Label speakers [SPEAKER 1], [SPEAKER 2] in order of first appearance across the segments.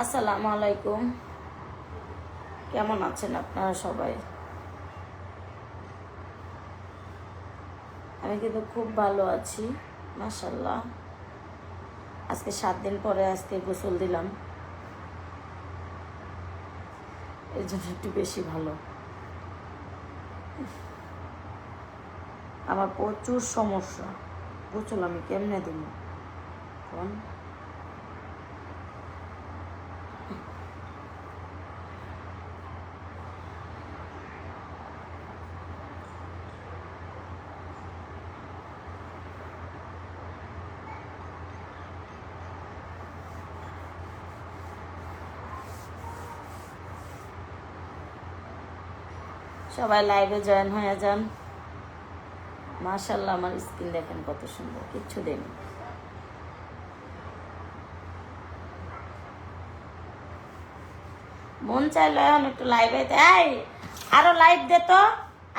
[SPEAKER 1] আসসালামু আলাইকুম। কেমন আছেন আপনারা সবাই? আমি কিন্তু খুব ভালো আছি, মাশাআল্লাহ। আজকে 7 দিন পরে আজকে গোসল দিলাম, এর জন্য একটু বেশি ভালো। আমার প্রচুর সমস্যা, গোসল আমি কেমনে দিব কোন? সবাই লাইভে জয়েন হয়ে যান। মাশাআল্লাহ, আমার স্কিন দেখেন কত সুন্দর, কিচ্ছু দেয়নি। মন চাইলো এখন একটু লাইভে এই আরো লাইভ দে তো,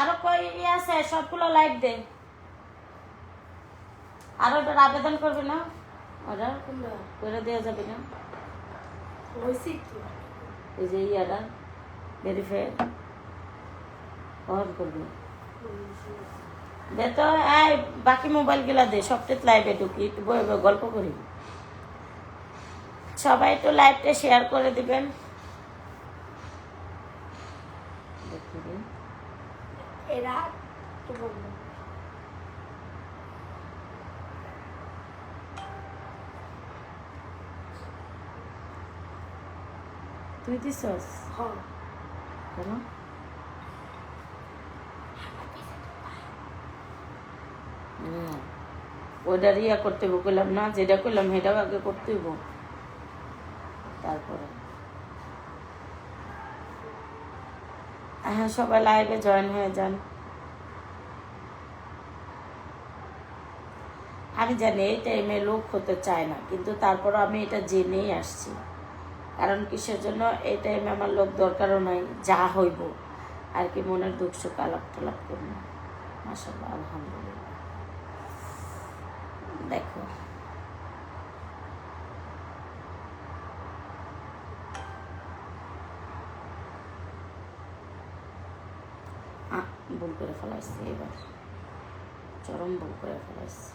[SPEAKER 1] আরো কই আছে সবগুলো লাইভ দে। আরো ওটার আবেদন করবি না? ওটা করে দেওয়া যাবে না? এই যে ইয়ারা ভেরিফাই অন করবি দে তো। এই বাকি মোবাইল গুলা দে, সবটাতে লাইভে ঢুকি, একটু বয়ে বয়ে গল্প করি। সবাই একটু লাইভটা শেয়ার করে দিবেন।
[SPEAKER 2] এরা তো বলবো
[SPEAKER 1] তুই দিছস
[SPEAKER 2] হ্যাঁ
[SPEAKER 1] কেন? ওইটা ইয়া করতে হইব কইলাম না, যেটা কইলাম সেটাও আগে করতে হইব, তারপরে। হ্যাঁ, সবাই লাইভে জয়েন হয়ে যান। আমি জানি এই টাইমে লোক হতে চায় না, কিন্তু তারপরও আমি এটা জেনেই আসছি। কারণ কিসের জন্য এই টাইমে আমার লোক দরকারও নাই, যা হইব আর কি, মনের দুঃখ সুখ আলাপ টালাপ করব। মাশাআল্লাহ, আলহামদুলিল্লাহ। দেখো ভুল করে ফেলাইছি, এবার চরম ভুল করে ফেলাইছি।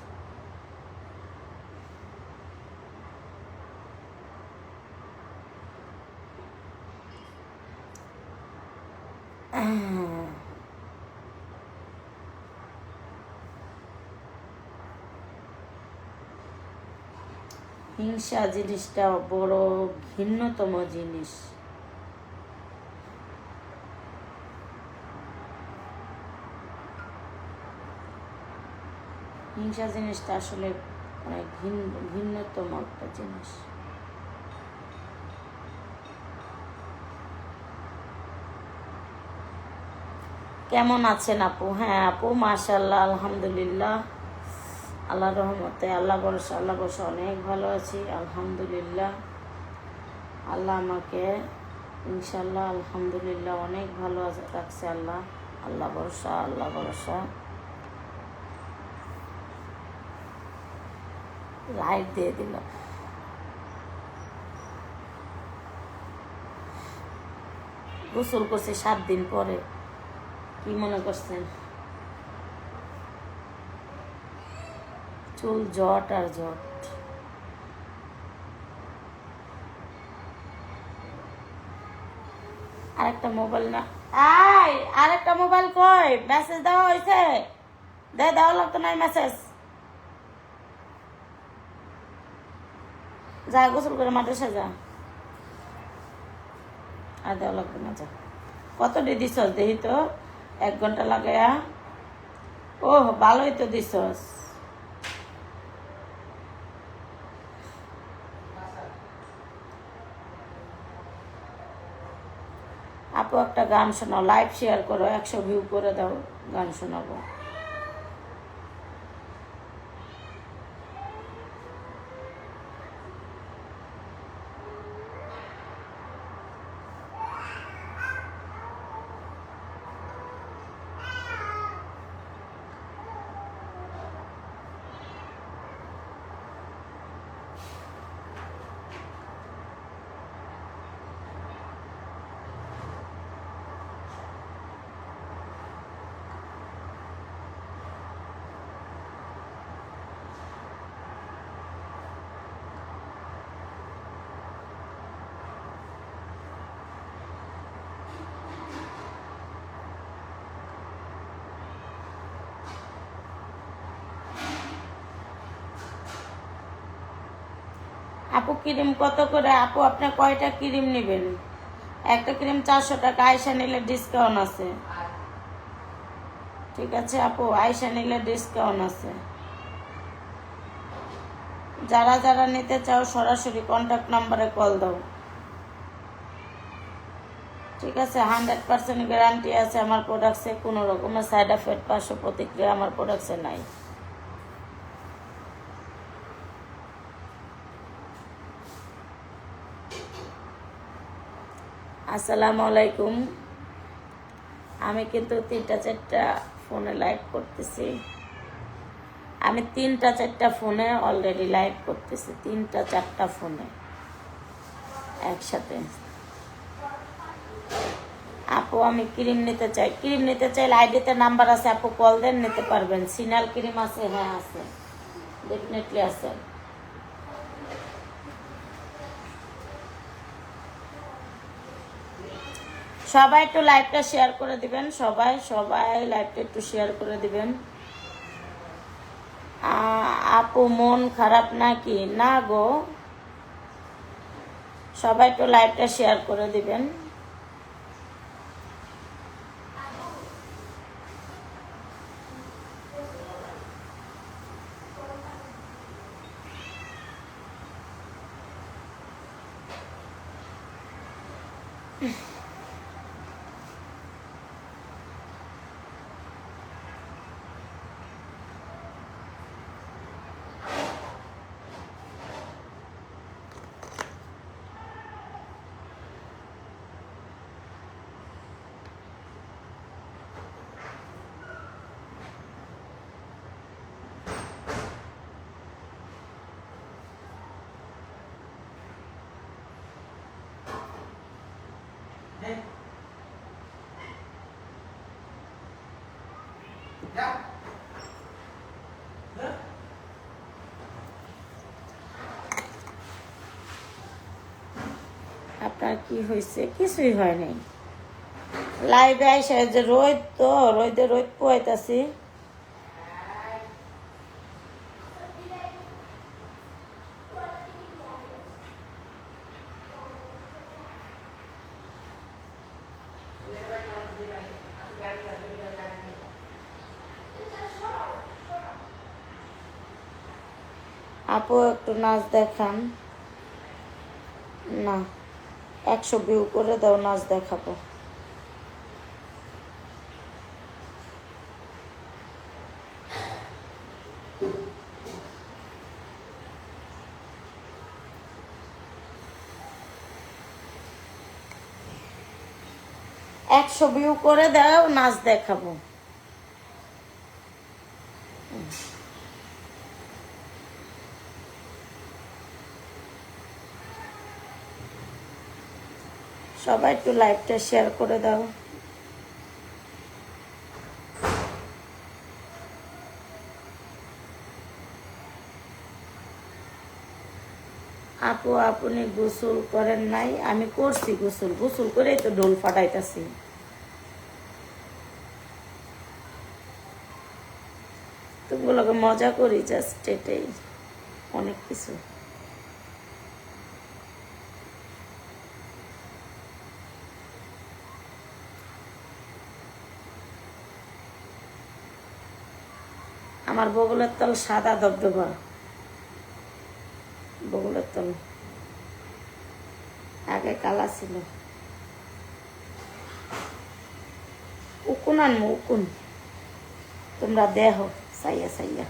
[SPEAKER 1] হিংসা জিনিসটা বড় ভিন্নতম জিনিস। হিংসা জিনিসটা আসলে অনেক ভিন্নতম একটা জিনিস। কেমন আছেন আপু? হ্যাঁ আপু, মাশাআল্লাহ, আলহামদুলিল্লাহ, আল্লাহ রহমতে, আল্লাহ ভরসা অনেক ভালো আছি, আলহামদুলিল্লাহ। আল্লাহ আমাকে ইনশাল্লাহ আলহামদুলিল্লাহ অনেক ভালো রাখছে আল্লাহ। আল্লাহ ভরসা। লাইট দিয়ে দিল। গোসল করছে 7 দিন পরে, কি মনে করছেন? চুল জট আর জট। আরেকটা মোবাইল না, আরেকটা মোবাইল কই? মেসেজ দেওয়া হয়েছে? দেওয়া লাগতো না মেসেজ। যা গোসল করে মাদ্রাসা যা, আর দেওয়া লাগবে না, যা। কত দিছস দেখি তো, 1 ঘন্টা লাগায়া। ও ভালোই তো দিছস। আপু একটা গান শোনাও, লাইভ শেয়ার করো, 100 ভিউ করে দাও, গান শোনাবো। আপু ক্রিম কত করে? আপু আপনি কয়টা ক্রিম নেবেন? একটা ক্রিম 400 টাকা, আয়সা নিলে ডিসকাউন্ট আছে। ঠিক আছে আপু, আয়সা নিলে ডিসকাউন্ট আছে। যারা যারা নিতে চাও সরাসরি কন্ট্যাক্ট নাম্বারে কল দাও। ঠিক আছে, 100% গ্যারান্টি আছে আমার প্রোডাক্টসে, কোনো রকমের সাইড এফেক্ট পার্শ্ব প্রতিক্রিয়া আমার প্রোডাক্টসে নাই। আসসালামু আলাইকুম। আমি কিন্তু 3টা 4টা ফোনে লাইভ করতেছি। আমি 3টা 4টা ফোনে অলরেডি লাইভ করতেছি, 3টা 4টা ফোনে একসাথে। আপু আমি ক্রিম নিতে চাই। ক্রিম নিতে চাইলে আইডিতে নাম্বার আছে, আপু কল দেন, নিতে পারবেন। সিনাল ক্রিম আছে? হ্যাঁ আছে, ডেফিনেটলি আছে। সবাই একটু লাইভটা শেয়ার করে দিবেন, সবাই সবাই লাইভটা একটু শেয়ার করে দিবেন। আপু মন খারাপ নাকি? না গো, সবাই একটু লাইভটা শেয়ার করে দিবেন। আপনার কি হয়েছে? কিছুই হয় নাই। লাইভে আইসা যে রোদ, তো রোদে রোদ পোয়াইতাছি। আপু একটু নাচ দেখান না। 100 ভিউ করে দাও, নাচ দেখাবো। একশো ভিউ করে দাও, নাচ দেখাবো। সবাই একটু লাইভটা শেয়ার করে দাও। আপু আপনি গোসল করেন নাই? আমি করছি গোসল, গোসল করেই তো ঢোল ফাটাইতাছি। তুমগুলোকে মজা করি, জাস্ট এটাই, অনেক কিছু। আমার বগলের তল সাদা দবদবা, বগলের তল আগে কালা ছিল। উকুন আনবো, উকুন, তোমরা দেহ সাইয়া সাইয়া।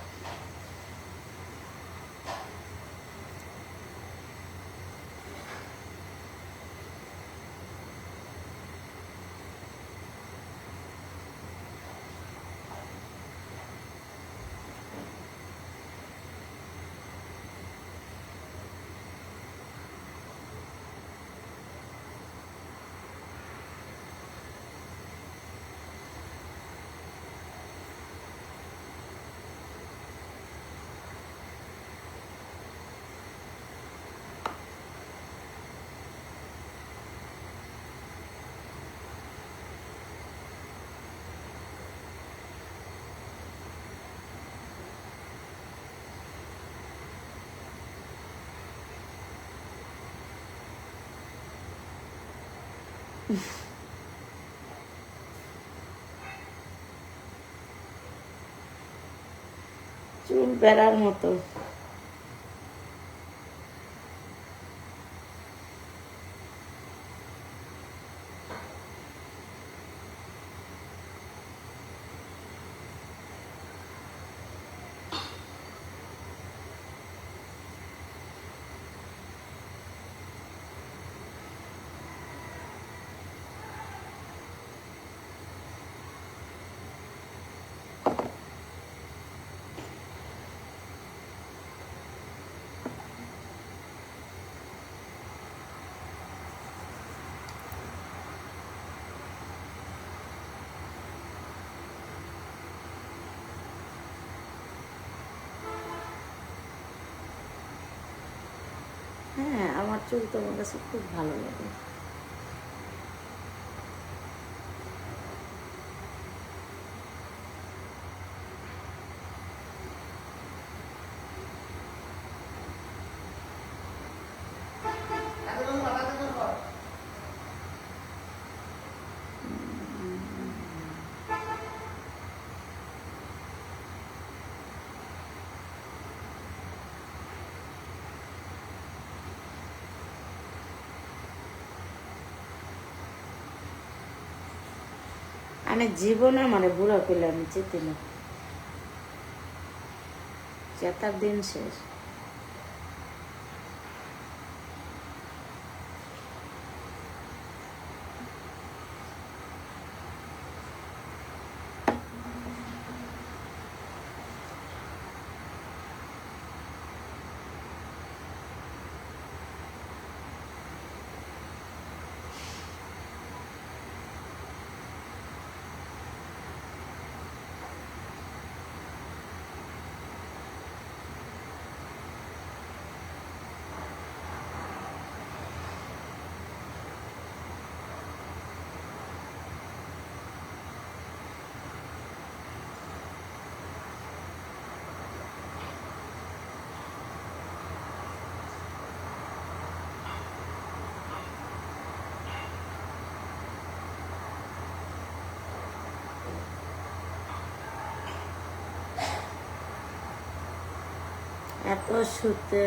[SPEAKER 1] চুল বেড়ার মতো। হ্যাঁ, আমার চুল তোমার কাছে খুব ভালো লাগে। আমি জীবনে মানে বুড়া করলে আমি যেতে না, জেতার দিন শেষ। এত শুতে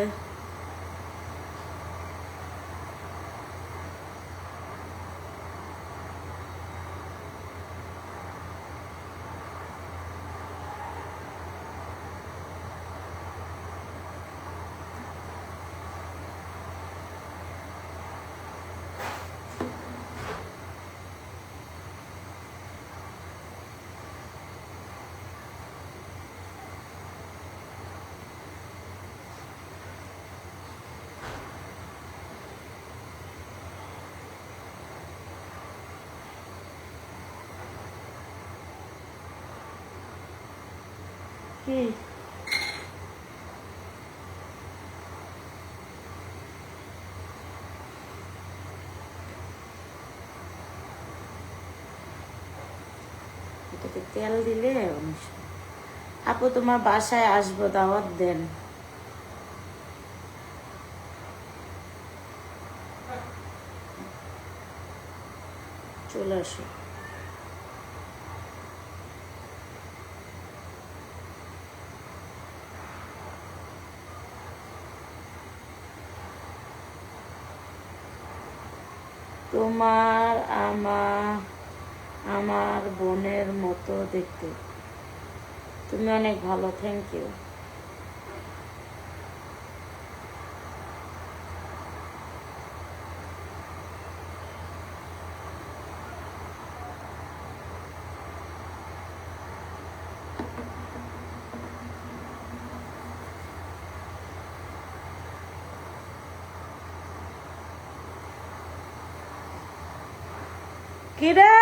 [SPEAKER 1] কি এটাতে তেল দিলে আপু তোমার বাসায় আসবো, দাওয়াত দেন। চলে আসো। তোমার আমার বোনের মতো দেখতে, তুমি অনেক ভালো, থ্যাংক ইউ। কিরে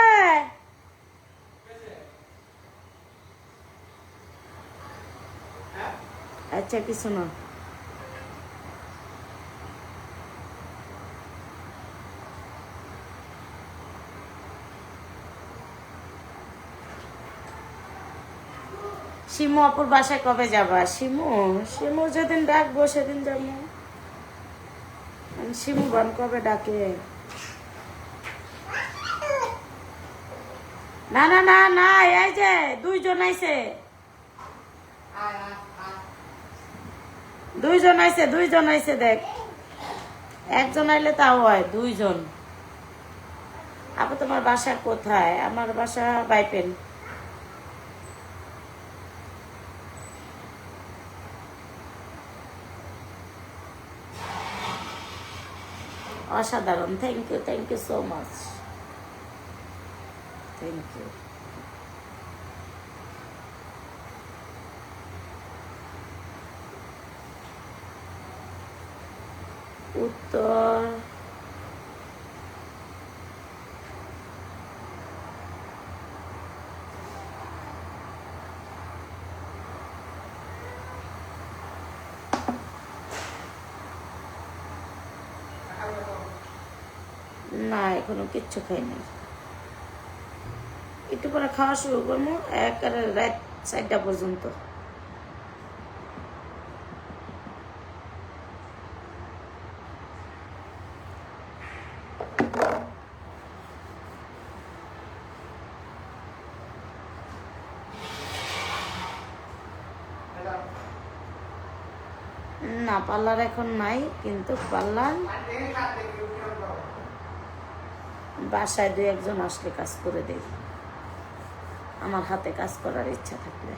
[SPEAKER 1] আচ্ছা কিছু না। শিমু অপুর বাসায় কবে যাবা? শিমু যেদিন ডাকবো সেদিন যাবো। শিমু বান কবে ডাকে? না না না না, এই যে দুইজন আইছে, দুইজন আইছে দেখ, একজন আইলে তাও হয়, দুইজন। আপু তোমার বাসা কোথায়? আমার বাসা বাইপেন। অসাধারণ, thank you so much, thank you. উত্তর না, এখনো কিচ্ছু খাইনি, একটু পরে খাওয়া শুরু করবো, একেবারে রাত 4টা পর্যন্ত। না, পার্লার এখন নাই, কিন্তু পার্লার বাসায় 2-1 জন আসলে কাজ করে দেই, আমার হাতে কাজ করার ইচ্ছা থাকলে।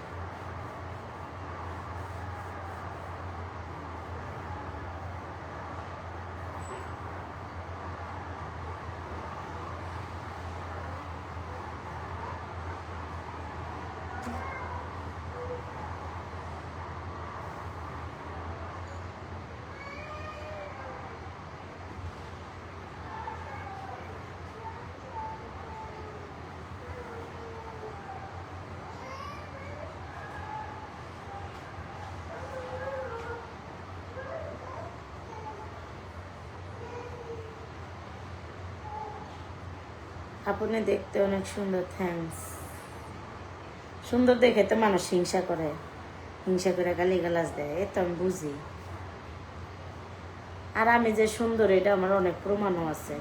[SPEAKER 1] আপনি দেখতে অনেক সুন্দর, থ্যাঙ্কস। সুন্দর দেখে তো মানুষ হিংসা করে, হিংসা করে গালিগালাজ দেয়, এ তো আমি বুঝি। আর আমি যে সুন্দর এটা আমার অনেক প্রমাণও আছে।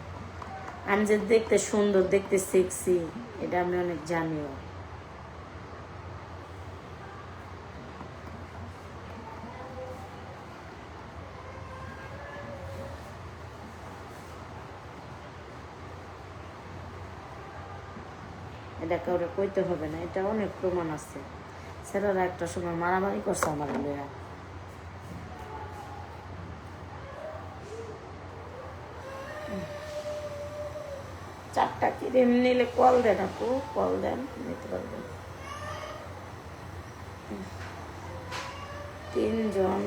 [SPEAKER 1] আমি যে দেখতে সুন্দর, দেখতে সেক্সি, এটা আমি অনেক জানিও। এটা কাউরে কইতে হবে না, এটা অনেক প্রমাণ আছে। ছেলেরা একটা সময় মারামারি করছে আমার লইয়া। চারটা ক্রিম নিলে কল দেন আপু, কল দেন, নিতে পারবেন। 3 জন।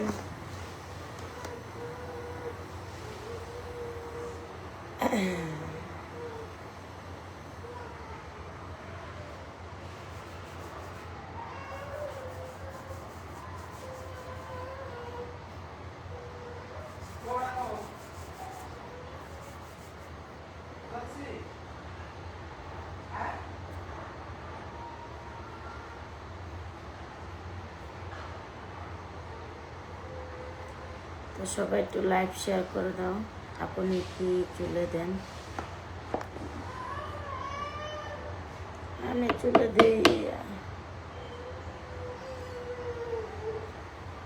[SPEAKER 1] তো সবাই একটু লাইভ শেয়ার করে দাও। আপনি কি চুলে দেন? আমি চুলে দিই,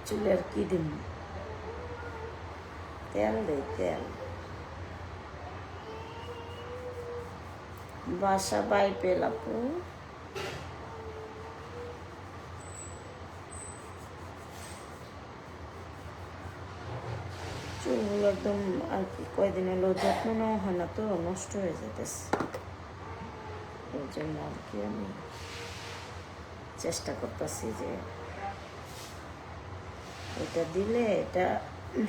[SPEAKER 1] চুলের কি দিন, তেল দেই, তেল। বাসা বাইপেল আপু। চুলগুলো একদম আর কি কয়দিন হলো যত্ন নেওয়া হয় না, তো নষ্ট হয়ে যেতেছে, এই জন্য আর কি আমি চেষ্টা করতেছি যে এটা দিলে, এটা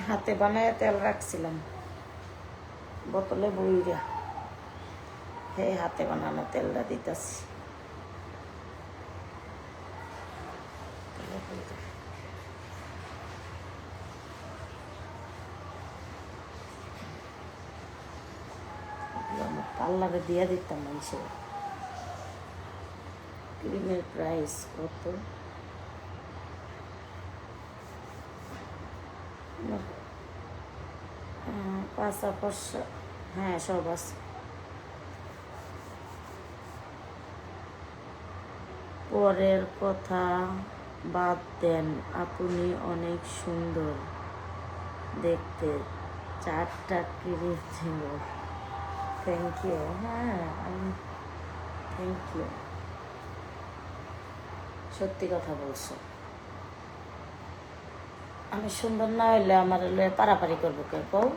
[SPEAKER 1] হাতে বানায় তেল রাখছিলাম বোতলে বইরা, এই হাতে বানানো তেলটা দিতেছি। পার্লারে দিয়ে দিতাম মানুষের। ক্রিমের প্রাইস কত? 500, হ্যাঁ সব আছে। পরের কথা বাদ দেন, আপনি অনেক সুন্দর দেখতে, 4টা ক্লিপ ছিল। Thank you. হ্যাঁ, আমি থ্যাংক ইউ, সত্যি কথা বলছো। আমি সুন্দর না হইলে আমার হলে পারাপারি করবো কে কও?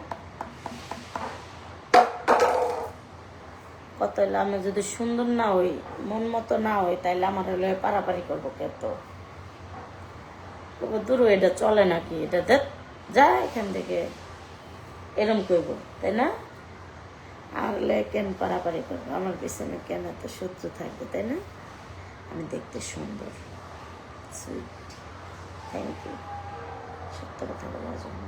[SPEAKER 1] কত হইলে আমি যদি সুন্দর না হই, মন মতো না হই, তাইলে আমার হলে পারাপারি করবো কে? তো দূর, এটা চলে নাকি, এটা দেখ যা এখান থেকে, এরম করব, তাই না? আরলে কেন পারাপারি করবো? আমার পিছনে কেন এত শত্রু থাকবে, তাই না? আমি দেখতে সুন্দর, সুইট। থ্যাংক ইউ সত্য কথা বলার জন্য।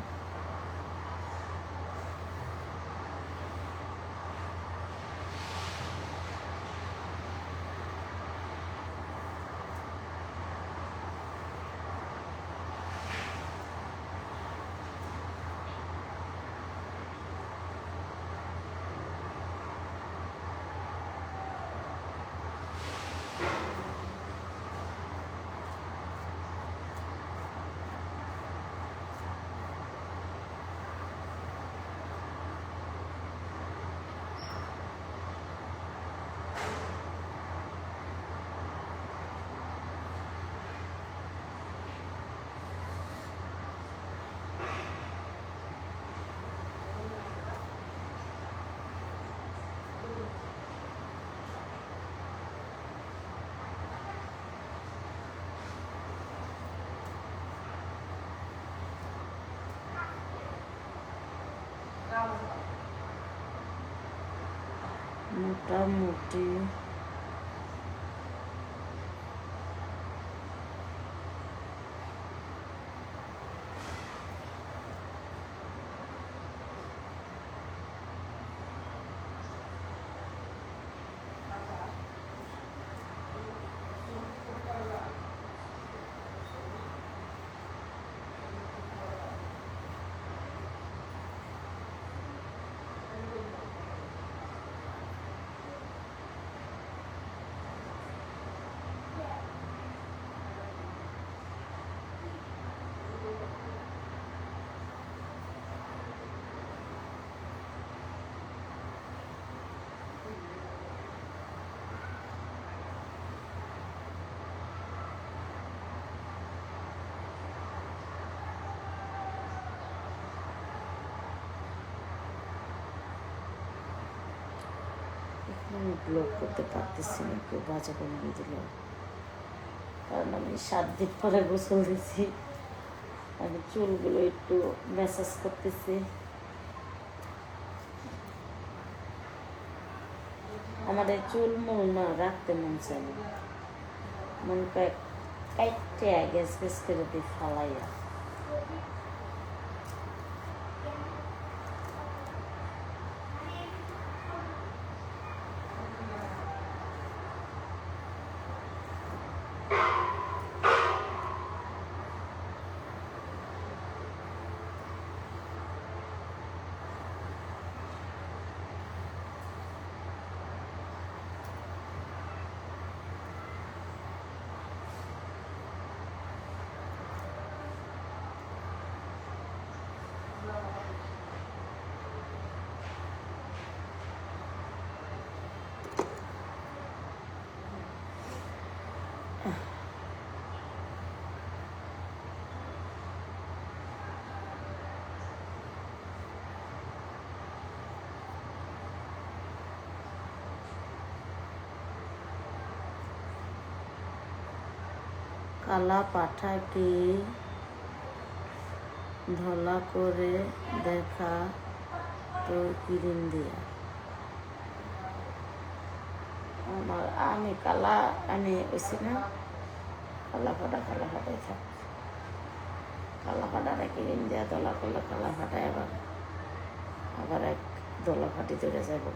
[SPEAKER 1] মোটামুটি আমি ব্লগ করতে পারতেছি না, কেউ বাজে কমিয়ে দিল, কারণ আমি 7 দিন পরে গোসল দিছি। আমি চুলগুলো একটু ম্যাসাজ করতেছি। আমার এই চুল মূল না রাখতে মন চাই না, মন কাইটে গ্যাস গ্যাস করে দিয়ে ফালাইয়া। কালা পাঠাকে ধলা করে দেখা তোর কিরিম দিয়া। আমি কালা, আমি ওইছি না, কালা ফাটাই থাক, কালা ফাটাটা কিরিম দিয়া দলা করলে কালা ফাটায়, আবার এক দলা ফাটি ধরে যাবো,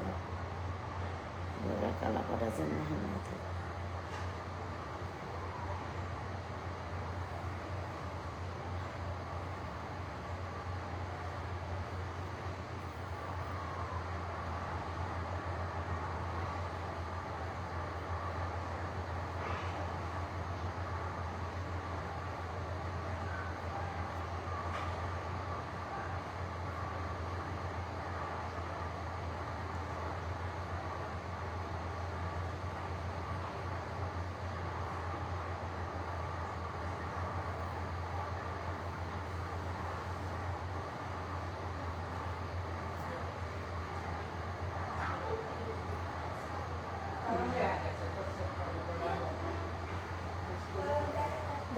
[SPEAKER 1] কালা ফাটা যেন না থাকে।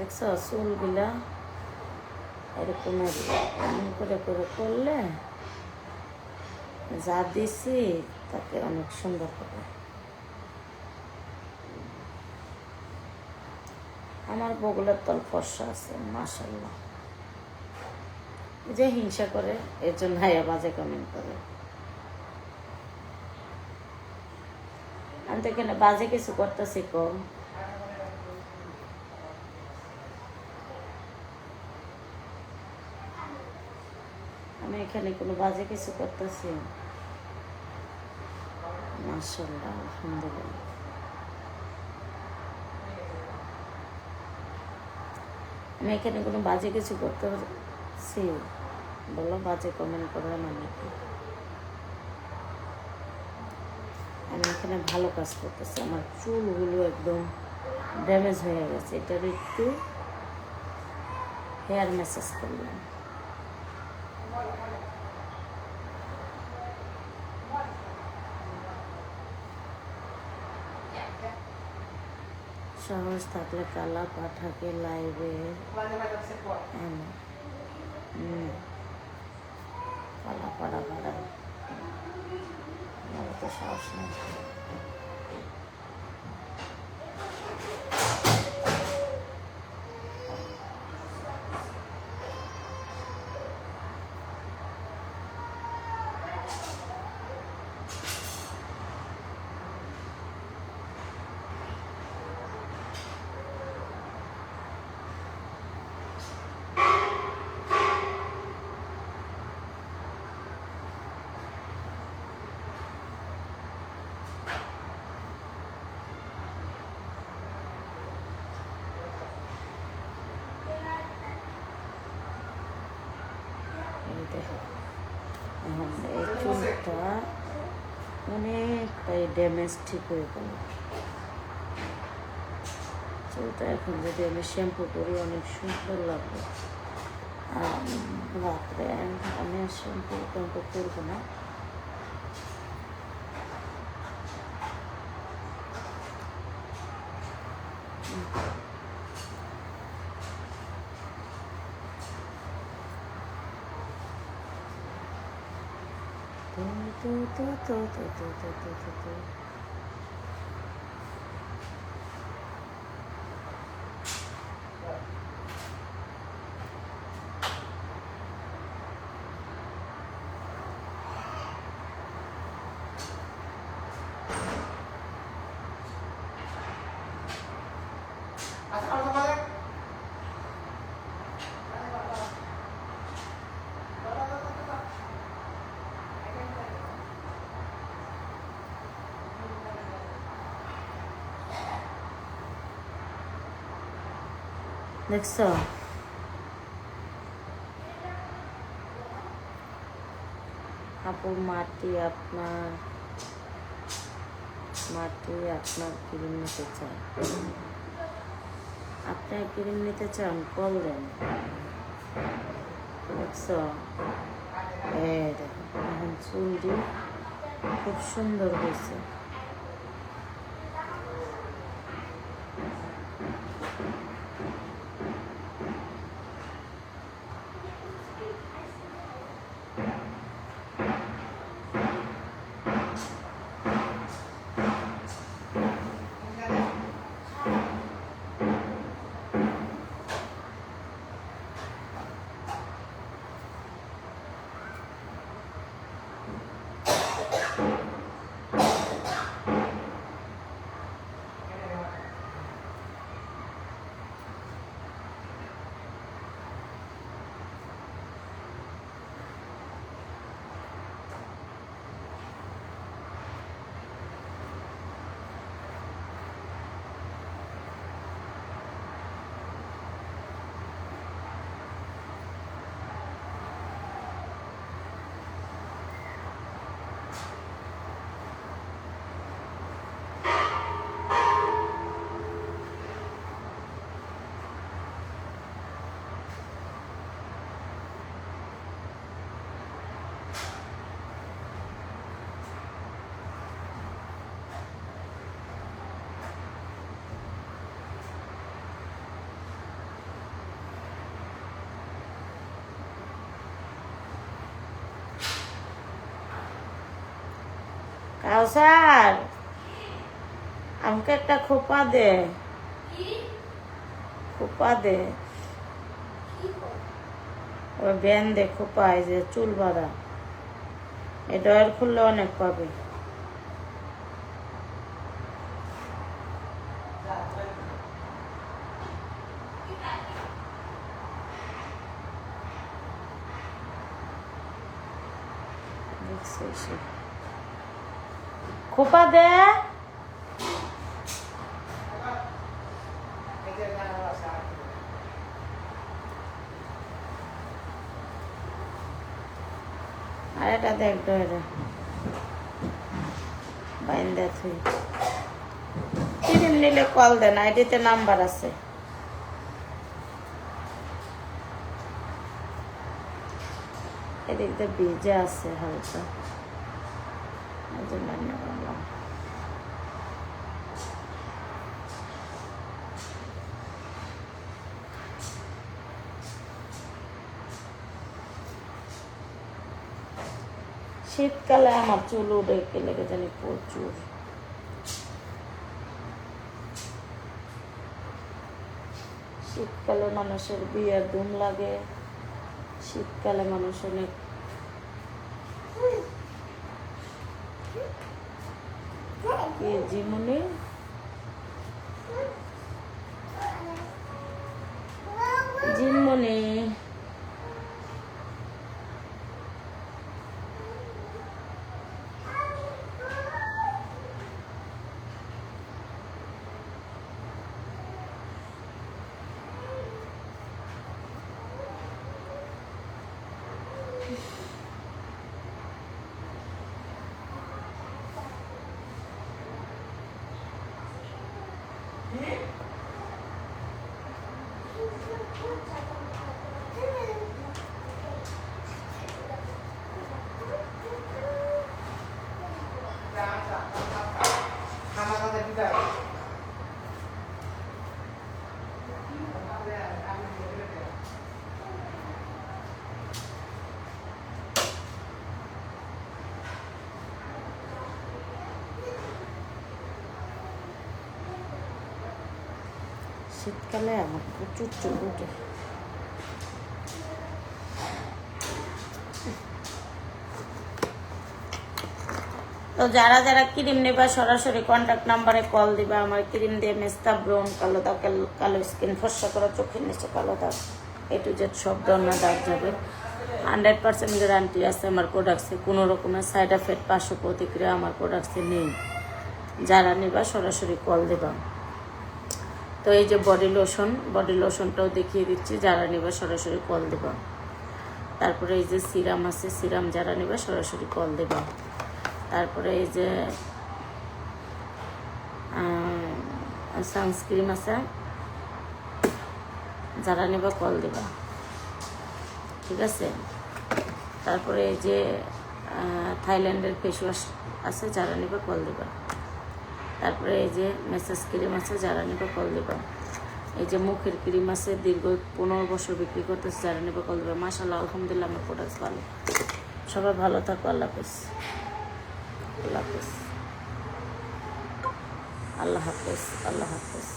[SPEAKER 1] দেখছো চুলগুলা এরকম এমন করে করে করলে যা দিছি তাকে অনেক সুন্দর হবে। আমার বগুলার তল ফর্সা আছে মাশাল্লাহ। যে হিংসা করে এর জন্য হাইয়া বাজে কমেন্ট করে। আমি তো এখানে বাজে কিছু করতেছি কম। আমি এখানে কোনো বাজে কিছু করতেছি? মাশাল্লাহ আলহামদুলিল্লাহ। আমি এখানে কোনো বাজে কিছু করতেছি? বলো বাজে কমেন্ট করার মানে কি? আমি এখানে ভালো কাজ করতেছি। আমার চুলগুলো একদম ড্যামেজ হয়ে গেছে, এটার একটু হেয়ার ম্যাসাজ করলাম। সাহস থাকলে কালা পাঠাকে লাইভে কালা পাড়া পাড়া আমার তো সাহস নেই। এখন এই চুলটা অনেকটাই ড্যামেজ ঠিক হয়ে গেল। চুলটা এখন যদি আমি শ্যাম্পু করি অনেক সুন্দর লাগবে। আর রাত্রে আমি আর শ্যাম্পু ট্যাম্পু করবো না। দেখছো আপু মাটি আপনার ক্রিম নিতে চান? আপনার ক্রিম নিতে চান কল দেন। দেখছো দেখো এখন চুলটি খুব সুন্দর হয়েছে। কাউসার আমাকে একটা খোপা দে, খোপা দে, ওই ব্যান দে খোপা, এই যে চুল বাঁধা, এই ডয়ার খুললে অনেক পাবে। খোপা দে, আর এটা দেখ ডয়ারে বাইন্দা তুই ক্রিম নিলে কল দেন, আইডিতে নাম্বার আছে। এদিক দিয়ে ভিজে আছে হালকা, এই জন্য রান্না করলাম। শীতকালে আমার চুল উঠে লেগে জানি প্রচুর। শীতকালে মানুষের বিয়ের ধুম লাগে, শীতকালে মানুষ অনেক জীবনে জীবনে শীতকালে আমার প্রচুর চুল উঠে। তো যারা যারা ক্রিম নেবা সরাসরি কন্ট্যাক্ট নাম্বারে কল দিবা। আমার ক্রিম দিয়ে মেস্তা, ব্রন, কালো দাগ, কালো স্কিন, ফর্সা করা, চোখের নিচে কালো দাগ, এ টু জেড সব ধরনের দাগ যাবে। 100% গ্যারান্টি আছে আমার প্রোডাক্টসে, কোনো রকমের সাইড এফেক্ট, পার্শ্ব প্রতিক্রিয়া আমার প্রোডাক্টসে নেই। যারা নেবা সরাসরি কল দেবা। তো এই যে বডি লোশনটাও দেখিয়ে দিচ্ছি, যারা নেবা সরাসরি কল দেবা। তারপরে এই যে সিরাম আছে, সিরাম যারা নেবা সরাসরি কল দেবা। তারপরে এই যে সানস্ক্রিন আছে, যারা নেবা কল দেবা, ঠিক আছে। তারপরে এই যে থাইল্যান্ডের ফেস ওয়াশ আছে, যারা নেবা কল দেবা। তারপরে এই যে মেসেজ ক্রিম আছে, যারা নেবা কল দেবা। এই যে মুখের ক্রিম আছে, দীর্ঘ 15 বছর বিক্রি করতেছে, যারা নেবা কল দেবা। মাশাআল্লাহ, আলহামদুলিল্লাহ, আমার প্রোডাক্ট ভালো। সবাই ভালো থাকো, আল্লাহ হাফেজ, আল্লাহ হাফেজ, আল্লাহ হাফেজ, আল্লাহ হাফেজ।